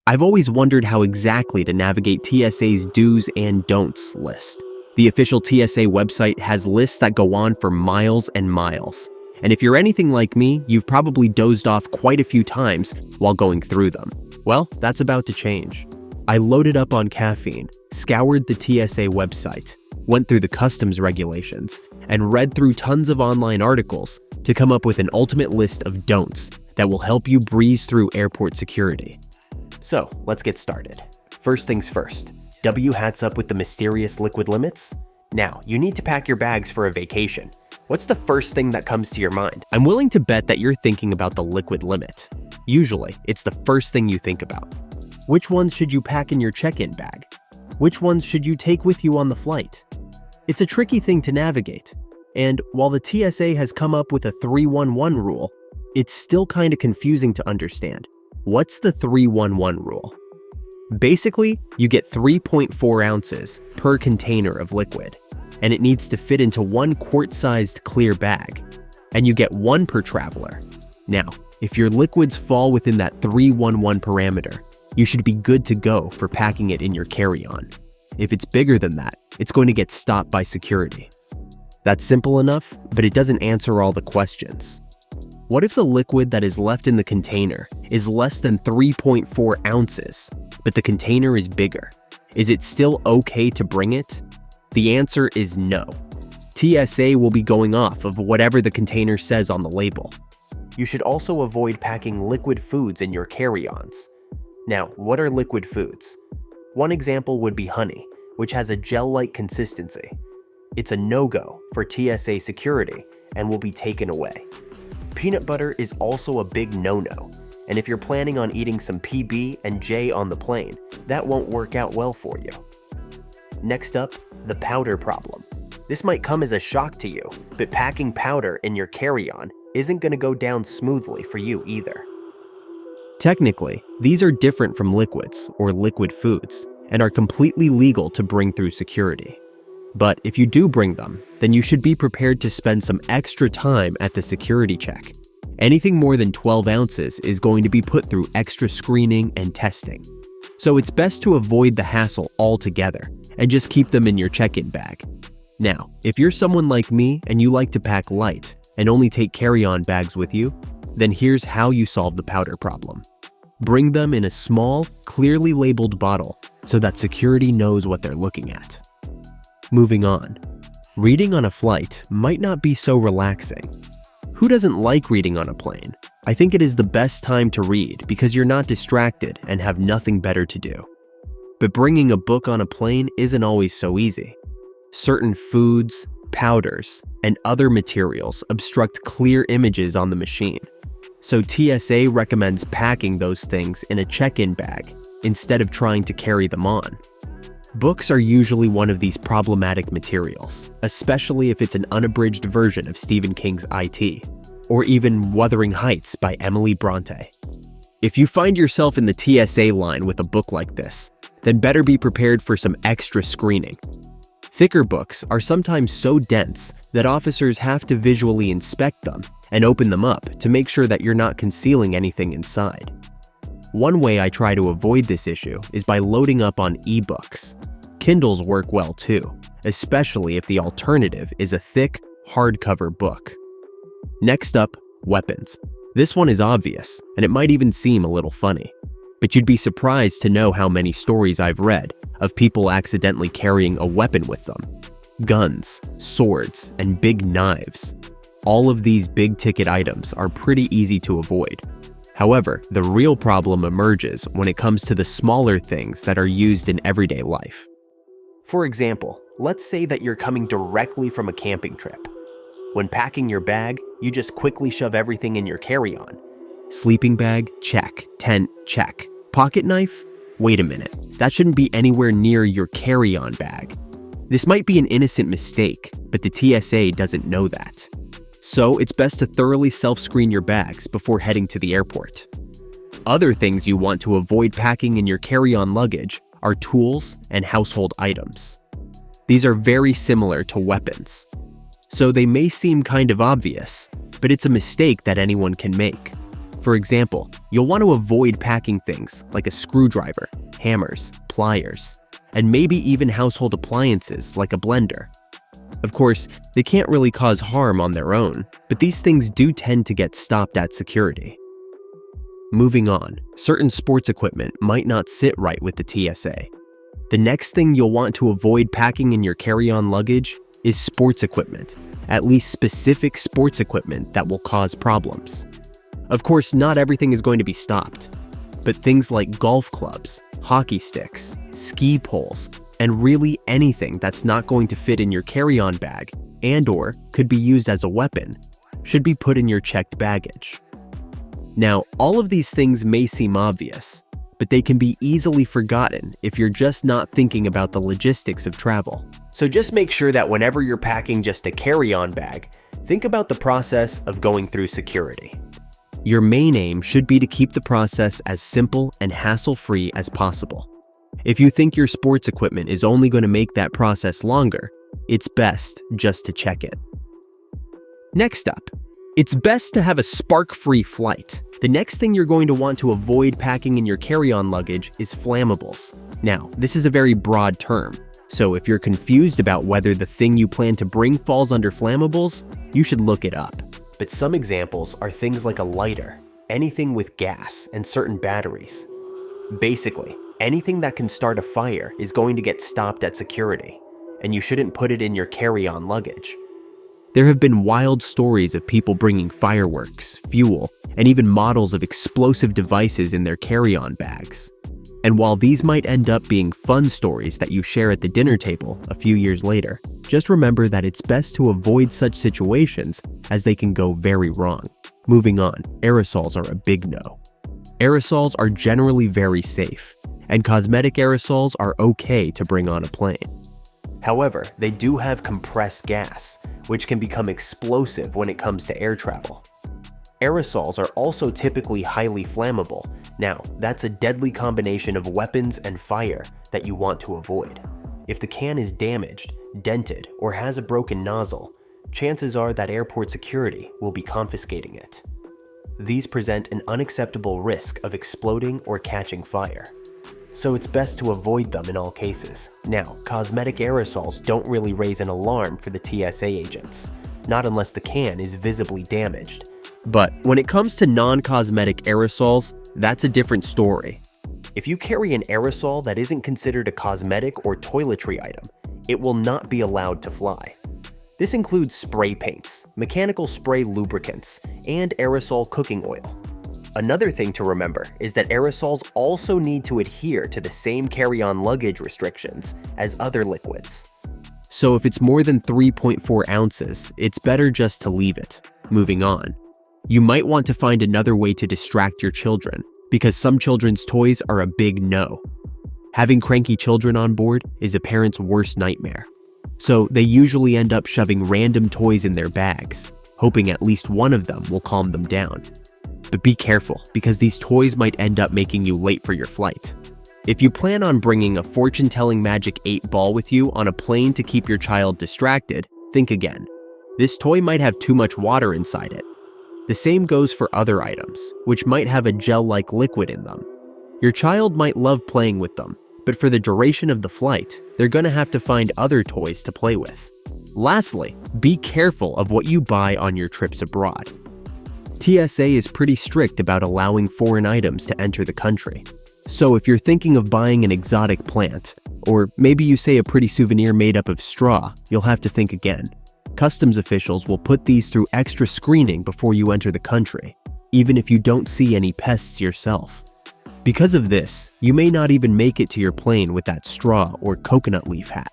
I've always wondered how exactly to navigate TSA's do's and don'ts list. The official TSA website has lists that go on for miles and miles. And if you're anything like me, you've probably dozed off quite a few times while going through them. Well, that's about to change. I loaded up on caffeine, scoured the TSA website, went through the customs regulations, and read through tons of online articles to come up with an ultimate list of don'ts that will help you breeze through airport security. So, let's get started. First things first, W hats up with the mysterious liquid limits? Now, you need to pack your bags for a vacation. What's the first thing that comes to your mind? I'm willing to bet that you're thinking about the liquid limit. Usually, it's the first thing you think about. Which ones should you pack in your check-in bag? Which ones should you take with you on the flight? It's a tricky thing to navigate. And while the TSA has come up with a 311 rule, it's still kind of confusing to understand. What's the 311 rule? Basically, you get 3.4 ounces per container of liquid, and it needs to fit into one quart-sized clear bag, and you get one per traveler. Now, if your liquids fall within that 311 parameter, you should be good to go for packing it in your carry-on. If it's bigger than that, it's going to get stopped by security. That's simple enough, but it doesn't answer all the questions. What if the liquid that is left in the container is less than 3.4 ounces, but the container is bigger? Is it still okay to bring it? The answer is no. TSA will be going off of whatever the container says on the label. You should also avoid packing liquid foods in your carry-ons. Now, what are liquid foods? One example would be honey, which has a gel-like consistency. It's a no-go for TSA security and will be taken away. Peanut butter is also a big no-no, and if you're planning on eating some PB and J on the plane, that won't work out well for you. Next up, the powder problem. This might come as a shock to you, but packing powder in your carry-on isn't going to go down smoothly for you either. Technically, these are different from liquids or liquid foods and are completely legal to bring through security. But if you do bring them, then you should be prepared to spend some extra time at the security check. Anything more than 12 ounces is going to be put through extra screening and testing. So it's best to avoid the hassle altogether and just keep them in your check-in bag. Now, if you're someone like me and you like to pack light and only take carry-on bags with you, then here's how you solve the powder problem. Bring them in a small, clearly labeled bottle so that security knows what they're looking at. Moving on. Reading on a flight might not be so relaxing. Who doesn't like reading on a plane? I think it is the best time to read because you're not distracted and have nothing better to do. But bringing a book on a plane isn't always so easy. Certain foods, powders, and other materials obstruct clear images on the machine. So TSA recommends packing those things in a check-in bag instead of trying to carry them on. Books are usually one of these problematic materials, especially if it's an unabridged version of Stephen King's IT, or even Wuthering Heights by Emily Bronte. If you find yourself in the TSA line with a book like this, then better be prepared for some extra screening. Thicker books are sometimes so dense that officers have to visually inspect them and open them up to make sure that you're not concealing anything inside. One way I try to avoid this issue is by loading up on ebooks. Kindles work well too, especially if the alternative is a thick, hardcover book. Next up, weapons. This one is obvious, and it might even seem a little funny. But you'd be surprised to know how many stories I've read of people accidentally carrying a weapon with them. Guns, swords, and big knives. All of these big-ticket items are pretty easy to avoid. However, the real problem emerges when it comes to the smaller things that are used in everyday life. For example, let's say that you're coming directly from a camping trip. When packing your bag, you just quickly shove everything in your carry-on. Sleeping bag, check. Tent, check. Pocket knife? Wait a minute, that shouldn't be anywhere near your carry-on bag. This might be an innocent mistake, but the TSA doesn't know that. So it's best to thoroughly self-screen your bags before heading to the airport. Other things you want to avoid packing in your carry-on luggage are tools and household items. These are very similar to weapons. So they may seem kind of obvious, but it's a mistake that anyone can make. For example, you'll want to avoid packing things like a screwdriver, hammers, pliers, and maybe even household appliances like a blender. Of course, they can't really cause harm on their own, but these things do tend to get stopped at security. Moving on, certain sports equipment might not sit right with the TSA. The next thing you'll want to avoid packing in your carry-on luggage is sports equipment, at least specific sports equipment that will cause problems. Of course, not everything is going to be stopped, but things like golf clubs, hockey sticks, ski poles, and really anything that's not going to fit in your carry-on bag and/or could be used as a weapon should be put in your checked baggage. Now, all of these things may seem obvious, but they can be easily forgotten if you're just not thinking about the logistics of travel. So just make sure that whenever you're packing just a carry-on bag, think about the process of going through security. Your main aim should be to keep the process as simple and hassle-free as possible. If you think your sports equipment is only going to make that process longer, it's best just to check it. Next up, it's best to have a spark-free flight. The next thing you're going to want to avoid packing in your carry-on luggage is flammables. Now, this is a very broad term, so if you're confused about whether the thing you plan to bring falls under flammables, you should look it up. But some examples are things like a lighter, anything with gas, and certain batteries. Basically, anything that can start a fire is going to get stopped at security, and you shouldn't put it in your carry-on luggage. There have been wild stories of people bringing fireworks, fuel, and even models of explosive devices in their carry-on bags. And while these might end up being fun stories that you share at the dinner table a few years later, just remember that it's best to avoid such situations as they can go very wrong. Moving on, aerosols are a big no. Aerosols are generally very safe, and cosmetic aerosols are okay to bring on a plane. However, they do have compressed gas, which can become explosive when it comes to air travel. Aerosols are also typically highly flammable. Now, that's a deadly combination of weapons and fire that you want to avoid. If the can is damaged, dented, or has a broken nozzle, chances are that airport security will be confiscating it. These present an unacceptable risk of exploding or catching fire, so it's best to avoid them in all cases. Now, cosmetic aerosols don't really raise an alarm for the TSA agents, not unless the can is visibly damaged. But when it comes to non-cosmetic aerosols, that's a different story. If you carry an aerosol that isn't considered a cosmetic or toiletry item, it will not be allowed to fly. This includes spray paints, mechanical spray lubricants, and aerosol cooking oil. Another thing to remember is that aerosols also need to adhere to the same carry-on luggage restrictions as other liquids. So if it's more than 3.4 ounces, it's better just to leave it. Moving on. You might want to find another way to distract your children, because some children's toys are a big no. Having cranky children on board is a parent's worst nightmare. So they usually end up shoving random toys in their bags, hoping at least one of them will calm them down. But be careful, because these toys might end up making you late for your flight. If you plan on bringing a fortune-telling Magic 8 ball with you on a plane to keep your child distracted, think again. This toy might have too much water inside it. The same goes for other items, which might have a gel-like liquid in them. Your child might love playing with them, but for the duration of the flight, they're gonna have to find other toys to play with. Lastly, be careful of what you buy on your trips abroad. TSA is pretty strict about allowing foreign items to enter the country. So if you're thinking of buying an exotic plant, or maybe you say a pretty souvenir made up of straw, you'll have to think again. Customs officials will put these through extra screening before you enter the country, even if you don't see any pests yourself. Because of this, you may not even make it to your plane with that straw or coconut leaf hat.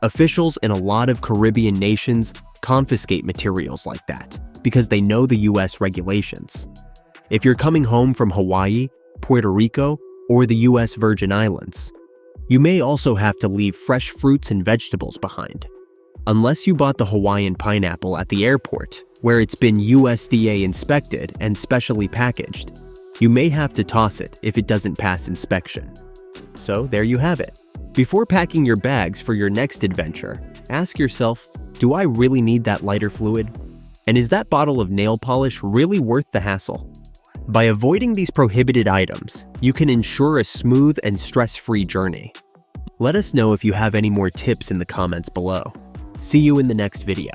Officials in a lot of Caribbean nations confiscate materials like that because they know the US regulations. If you're coming home from Hawaii, Puerto Rico, or the US Virgin Islands, you may also have to leave fresh fruits and vegetables behind. Unless you bought the Hawaiian pineapple at the airport, where it's been USDA inspected and specially packaged, you may have to toss it if it doesn't pass inspection. So there you have it. Before packing your bags for your next adventure, ask yourself, do I really need that lighter fluid? And is that bottle of nail polish really worth the hassle? By avoiding these prohibited items, you can ensure a smooth and stress-free journey. Let us know if you have any more tips in the comments below. See you in the next video.